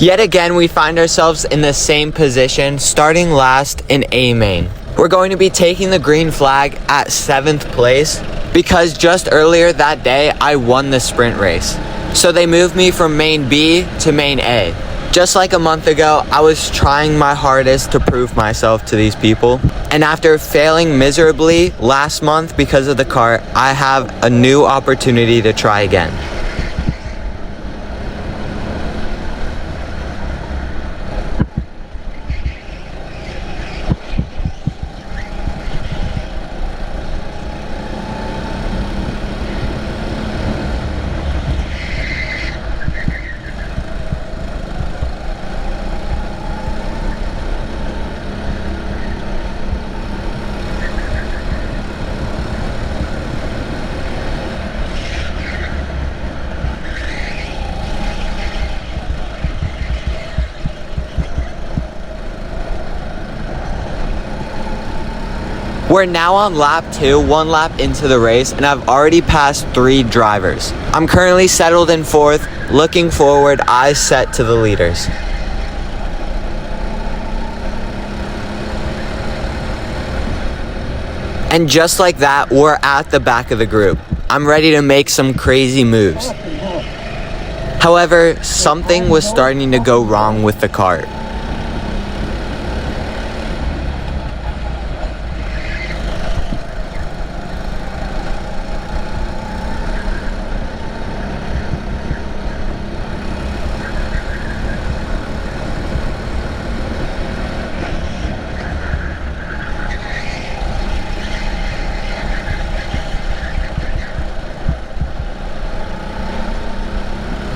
Yet again, we find ourselves in the same position, starting last in A main. We're going to be taking the green flag at 7th place because just earlier that day, I won the sprint race. So they moved me from main B to main A. Just like a month ago, I was trying my hardest to prove myself to these people. And after failing miserably last month because of the cart, I have a new opportunity to try again. We're now on lap 2, 1 lap into the race, and I've already passed 3 drivers. I'm currently settled in 4th, looking forward, eyes set to the leaders. And just like that, we're at the back of the group. I'm ready to make some crazy moves. However, something was starting to go wrong with the cart.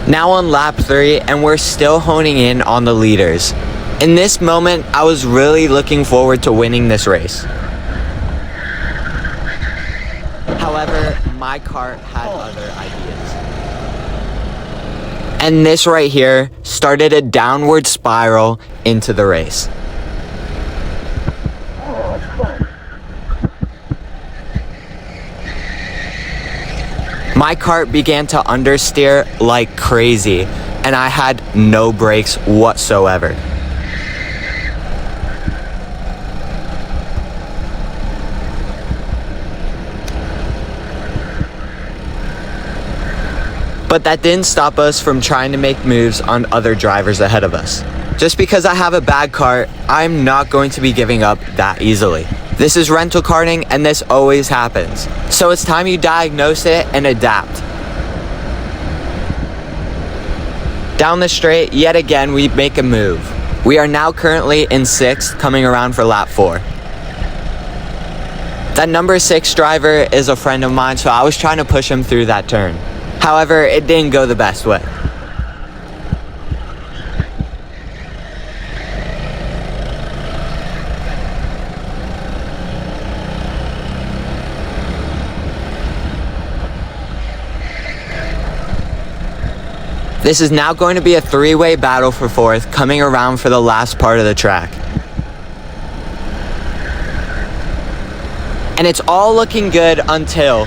Now on lap 3, and we're still honing in on the leaders. In this moment, I was really looking forward to winning this race. However, my cart had other ideas. And this right here started a downward spiral into the race. My cart began to understeer like crazy, and I had no brakes whatsoever. But that didn't stop us from trying to make moves on other drivers ahead of us. Just because I have a bad cart, I'm not going to be giving up that easily. This is rental karting, and this always happens. So it's time you diagnose it and adapt. Down the straight, yet again, we make a move. We are now currently in 6th, coming around for lap 4. That number 6 driver is a friend of mine, so I was trying to push him through that turn. However, it didn't go the best way. This is now going to be a 3-way battle for 4th, coming around for the last part of the track. And it's all looking good until...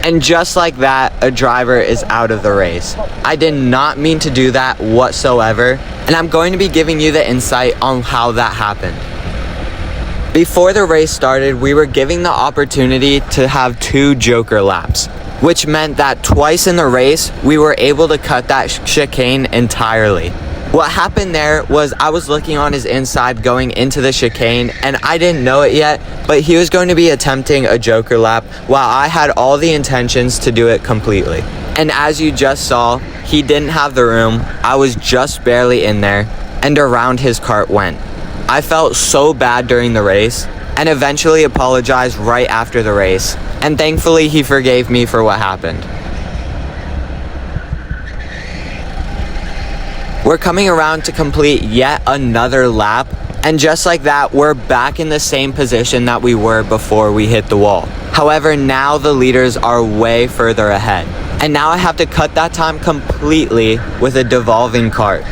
And just like that, a driver is out of the race. I did not mean to do that whatsoever, and I'm going to be giving you the insight on how that happened. Before the race started, we were given the opportunity to have 2 joker laps, which meant that twice in the race, we were able to cut that chicane entirely. What happened there was I was looking on his inside going into the chicane, and I didn't know it yet, but he was going to be attempting a joker lap while I had all the intentions to do it completely. And as you just saw, he didn't have the room. I was just barely in there, and around his cart went. I felt so bad during the race, and eventually apologized right after the race, and thankfully he forgave me for what happened. We're coming around to complete yet another lap, and just like that, we're back in the same position that we were before we hit the wall. However, now the leaders are way further ahead, and now I have to cut that time completely with a devolving cart.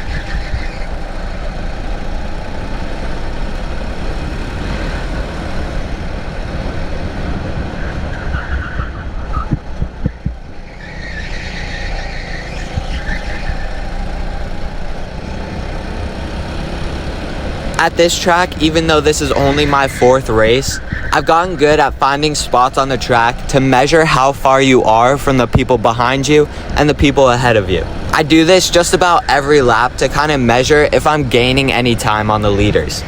At this track, even though this is only my 4th race, I've gotten good at finding spots on the track to measure how far you are from the people behind you and the people ahead of you. I do this just about every lap to kind of measure if I'm gaining any time on the leaders.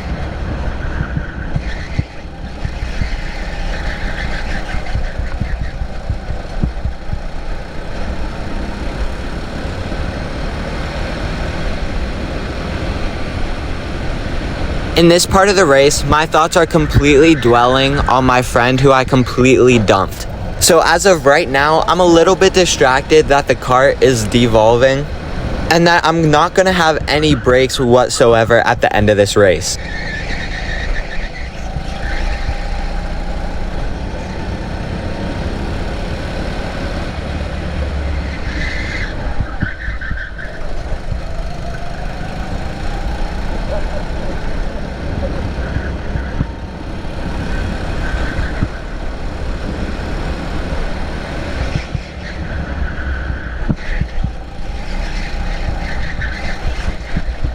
In this part of the race, my thoughts are completely dwelling on my friend who I completely dumped. So as of right now, I'm a little bit distracted that the cart is devolving and that I'm not going to have any brakes whatsoever at the end of this race.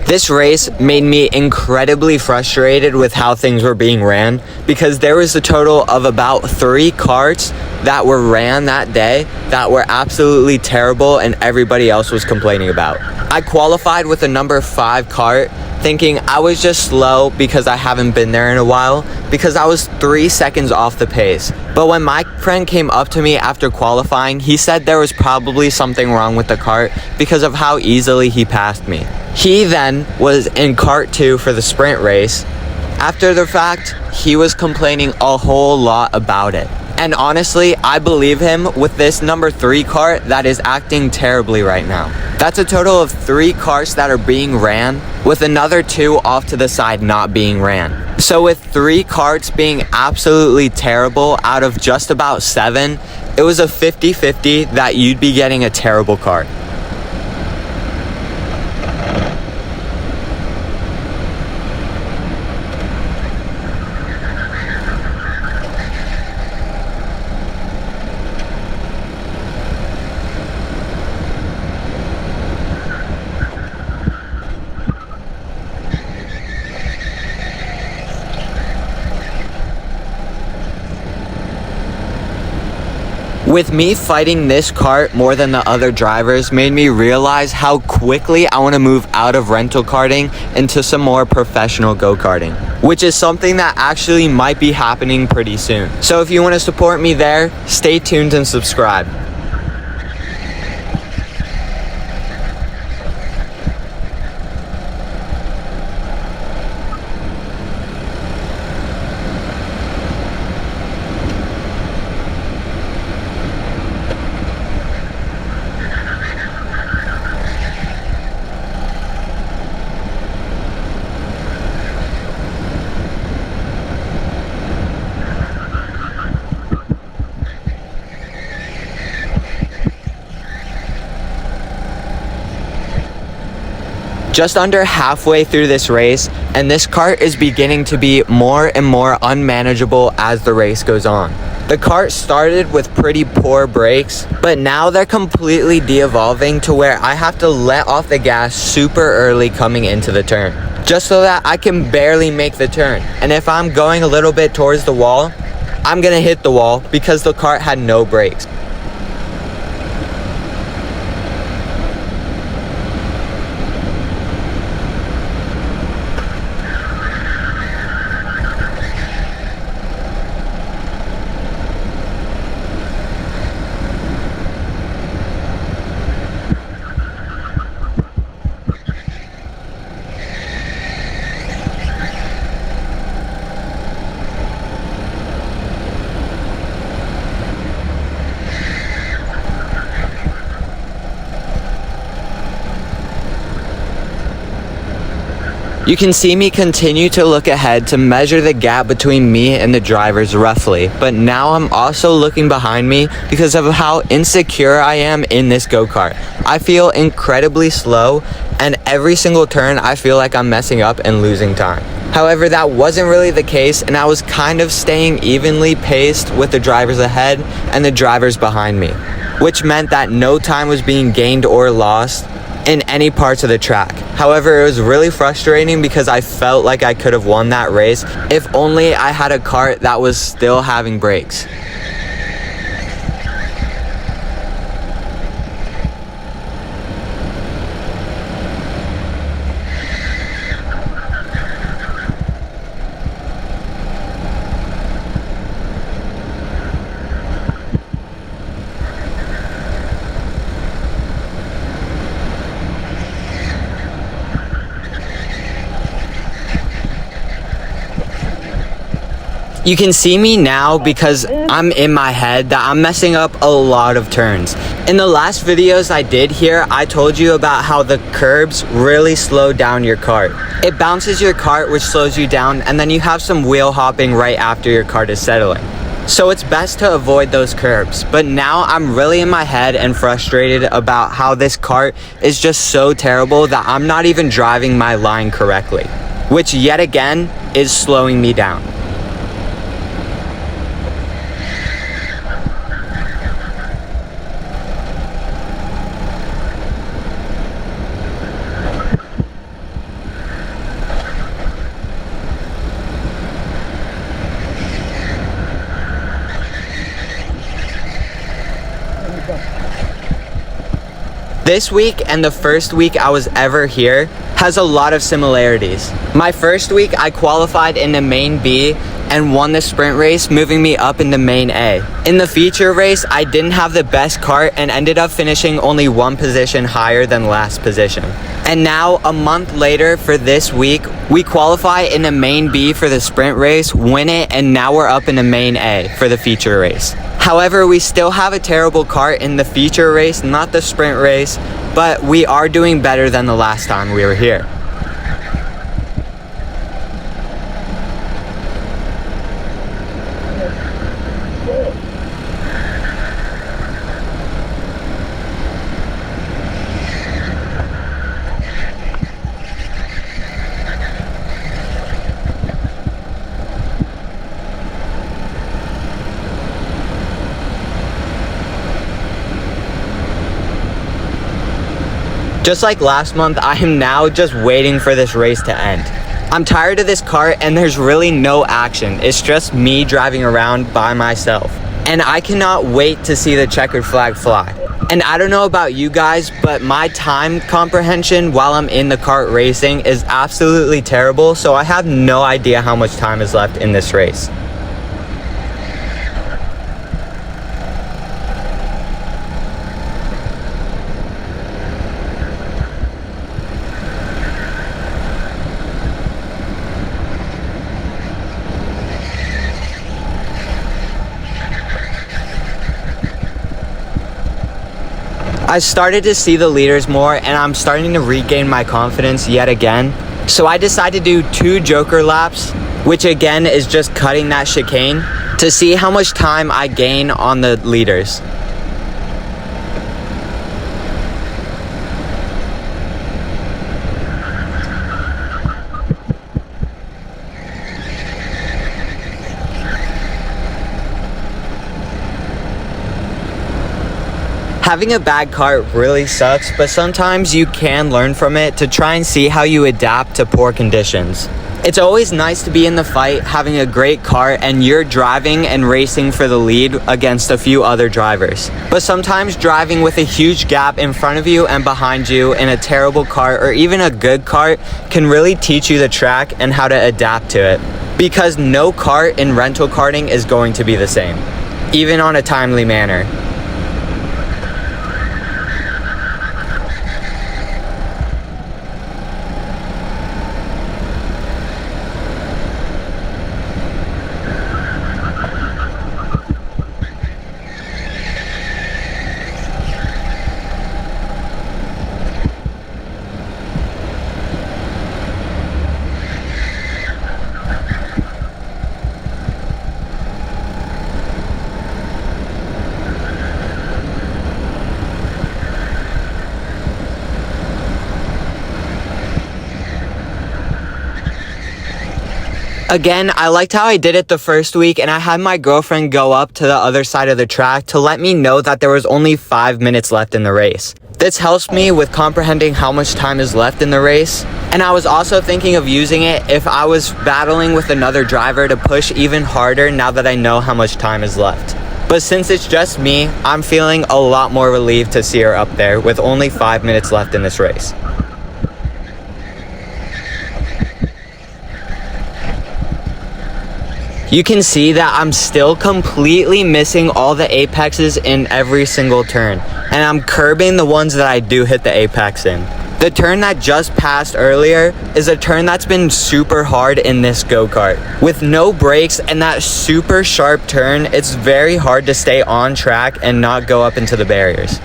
This race made me incredibly frustrated with how things were being ran because there was a total of about 3 karts that were ran that day that were absolutely terrible and everybody else was complaining about. I qualified with a number 5 kart thinking I was just slow because I haven't been there in a while because I was 3 seconds off the pace. But when my friend came up to me after qualifying, he said there was probably something wrong with the kart because of how easily he passed me. He then was in kart 2 for the sprint race. After the fact, he was complaining a whole lot about it. And honestly, I believe him with this number 3 kart that is acting terribly right now. That's a total of 3 karts that are being ran, with another 2 off to the side not being ran. So with 3 karts being absolutely terrible out of just about 7, it was a 50-50 that you'd be getting a terrible kart. With me fighting this kart more than the other drivers made me realize how quickly I want to move out of rental karting into some more professional go-karting, which is something that actually might be happening pretty soon. So if you want to support me there, stay tuned and subscribe. Just under halfway through this race, and this kart is beginning to be more and more unmanageable as the race goes on. The kart started with pretty poor brakes, but now they're completely de-evolving to where I have to let off the gas super early coming into the turn, just so that I can barely make the turn. And if I'm going a little bit towards the wall, I'm gonna hit the wall because the kart had no brakes. You can see me continue to look ahead to measure the gap between me and the drivers roughly, but now I'm also looking behind me because of how insecure I am in this go-kart. I feel incredibly slow, and every single turn I feel like I'm messing up and losing time. However, that wasn't really the case, and I was kind of staying evenly paced with the drivers ahead and the drivers behind me, which meant that no time was being gained or lost. in any parts of the track. However, it was really frustrating because I felt like I could have won that race if only I had a kart that was still having brakes. You can see me now because I'm in my head that I'm messing up a lot of turns. In the last videos I did here, I told you about how the curbs really slow down your kart. It bounces your kart, which slows you down, and then you have some wheel hopping right after your kart is settling. So it's best to avoid those curbs. But now I'm really in my head and frustrated about how this kart is just so terrible that I'm not even driving my line correctly, which yet again is slowing me down. This week and the first week I was ever here has a lot of similarities. My first week I qualified in the main B and won the sprint race, moving me up into main A. In the feature race, I didn't have the best kart and ended up finishing only one position higher than last position. And now, a month later for this week, we qualify in the main B for the sprint race, win it, and now we're up in the main A for the feature race. However, we still have a terrible kart in the feature race, not the sprint race, but we are doing better than the last time we were here. Just like last month, I am now just waiting for this race to end. I'm tired of this kart and there's really no action. It's just me driving around by myself. And I cannot wait to see the checkered flag fly. And I don't know about you guys, but my time comprehension while I'm in the kart racing is absolutely terrible, so I have no idea how much time is left in this race. I started to see the leaders more and I'm starting to regain my confidence yet again. So I decided to do 2 joker laps, which again is just cutting that chicane, to see how much time I gain on the leaders. Having a bad kart really sucks, but sometimes you can learn from it to try and see how you adapt to poor conditions. It's always nice to be in the fight, having a great kart, and you're driving and racing for the lead against a few other drivers. But sometimes driving with a huge gap in front of you and behind you in a terrible kart or even a good kart can really teach you the track and how to adapt to it. Because no kart in rental karting is going to be the same, even on a timely manner. Again, I liked how I did it the first week, and I had my girlfriend go up to the other side of the track to let me know that there was only 5 minutes left in the race. This helps me with comprehending how much time is left in the race, and I was also thinking of using it if I was battling with another driver to push even harder now that I know how much time is left. But since it's just me, I'm feeling a lot more relieved to see her up there with only 5 minutes left in this race. You can see that I'm still completely missing all the apexes in every single turn, and I'm curbing the ones that I do hit the apex in. The turn that just passed earlier is a turn that's been super hard in this go-kart. With no brakes and that super sharp turn, it's very hard to stay on track and not go up into the barriers.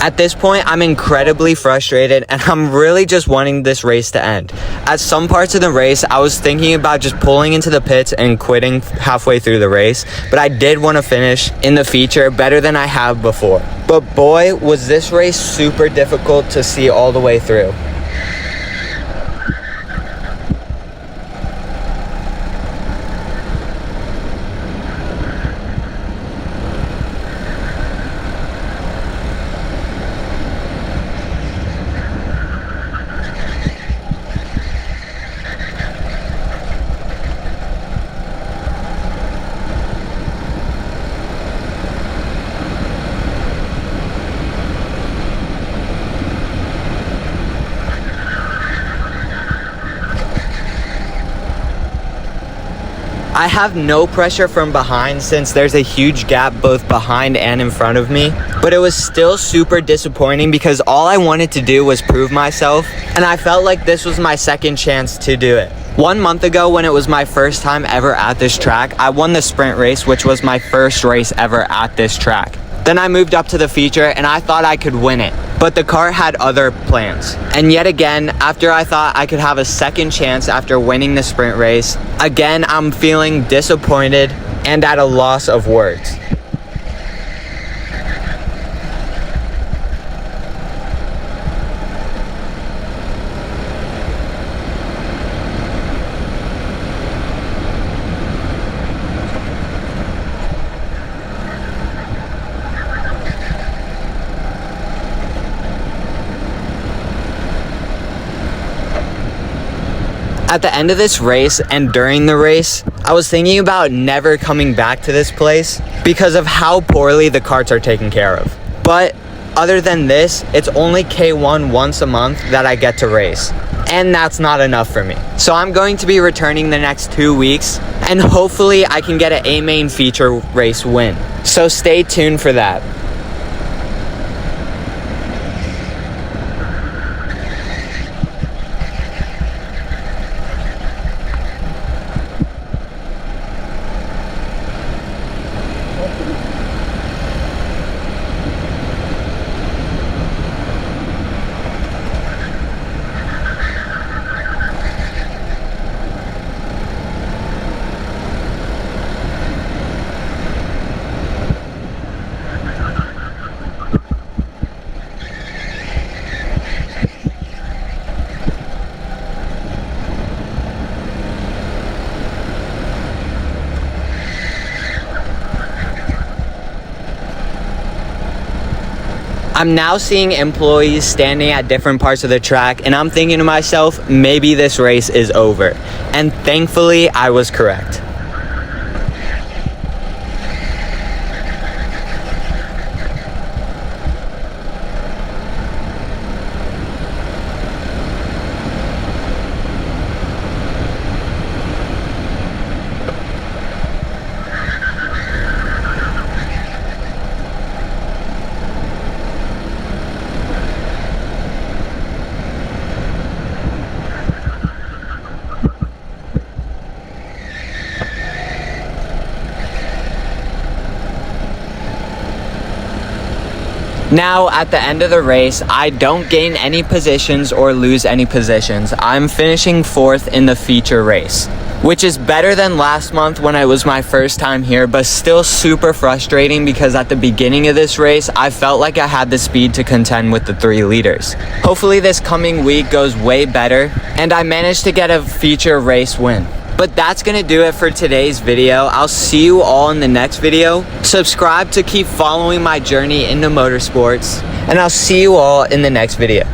At this point, I'm incredibly frustrated and I'm really just wanting this race to end. At some parts of the race, I was thinking about just pulling into the pits and quitting halfway through the race, but I did want to finish in the feature better than I have before. But boy, was this race super difficult to see all the way through. I have no pressure from behind since there's a huge gap both behind and in front of me, but it was still super disappointing because all I wanted to do was prove myself, and I felt like this was my second chance to do it. 1 month ago, when it was my first time ever at this track, I won the sprint race, which was my first race ever at this track. Then I moved up to the feature and I thought I could win it, but the car had other plans. And yet again, after I thought I could have a second chance after winning the sprint race, again I'm feeling disappointed and at a loss of words. At the end of this race and during the race, I was thinking about never coming back to this place because of how poorly the carts are taken care of. But other than this, it's only K1 once a month that I get to race. And that's not enough for me. So I'm going to be returning the next 2 weeks and hopefully I can get an A main feature race win. So stay tuned for that. I'm now seeing employees standing at different parts of the track and I'm thinking to myself, maybe this race is over. And thankfully, I was correct. Now, at the end of the race, I don't gain any positions or lose any positions. I'm finishing 4th in the feature race. which is better than last month when it was my first time here, but still super frustrating because at the beginning of this race, I felt like I had the speed to contend with the 3 leaders. Hopefully this coming week goes way better, and I managed to get a feature race win. But that's gonna do it for today's video. I'll see you all in the next video. Subscribe to keep following my journey into motorsports, and I'll see you all in the next video.